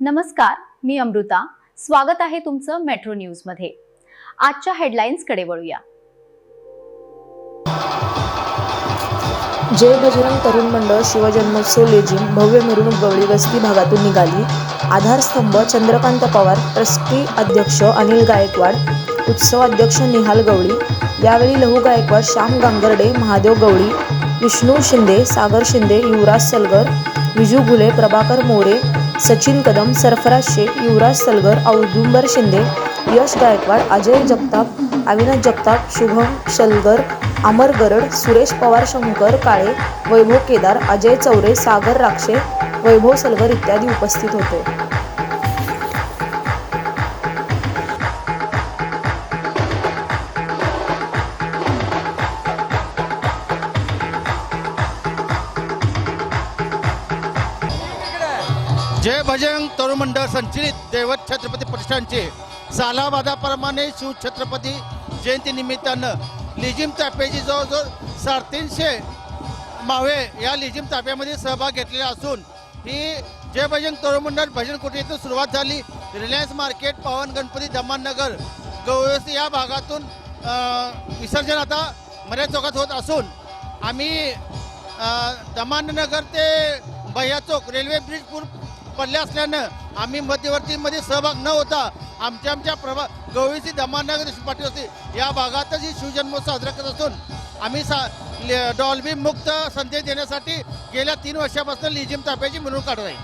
नमस्कार, मी अमृता. स्वागत आहे तुमचं मेट्रो न्यूज मध्ये. आजच्या हेडलाईन्स कडे वळूया. जय बजरंग तरुण मंडळ शिवजन्मोत्सव लेझिम भव्य मिरवणूक गवळी वस्ती भागातून निघाली. आधारस्तंभ चंद्रकांत पवार, ट्रस्टी अध्यक्ष अनिल गायकवाड, उत्सव अध्यक्ष निहाल गवळी. यावेळी लहू गायकवाड, श्याम गांगर्डे, महादेव गवळी, विष्णू शिंदे, सागर शिंदे, युवराज सलगर, विजू घुले, प्रभाकर मोरे, सचिन कदम, सरफराज शेख, युवराज सलगर, औदुंबर शिंदे, यश गायकवाड, अजय जगताप, अविनाश जगताप, शुभम सलगर, अमर गरड, सुरेश पवार, शंकर काळे, वैभव केदार, अजय चौरे, सागर राक्षे, वैभव सलगर इत्यादी उपस्थित होते. जय बजरंग तरुण मंडळ संचलित दैवत छत्रपती प्रतिष्ठानचे सालाबादाप्रमाणे शिवछत्रपती जयंती निमित्तानं लेझिम ताफ्याची जवळजवळ 350 मावळे या लेझिम ताफ्यामध्ये सहभाग घेतलेला असून ही जय बजरंग तरुण मंडळ भजन कुटी येथून सुरुवात झाली. रिलायन्स मार्केट, पावन गणपती, धम्मानगर, गवळी या भागातून विसर्जन आता मर्याद चौकात होत असून आम्ही धम्मानगर ते भैया चौक रेल्वे ब्रिज पडले असल्यानं आम्ही मध्यवर्तीमध्ये सहभाग न होता आमच्या गवळीची धम्मानगर पाटील असते या भागातच ही शिवजन्मोत्सव साजरा करत असून आम्ही डॉल्बी मुक्त संदेश देण्यासाठी गेल्या 3 वर्षापासून लेझिम ताफ्याची मिरवणूक काढत आहे.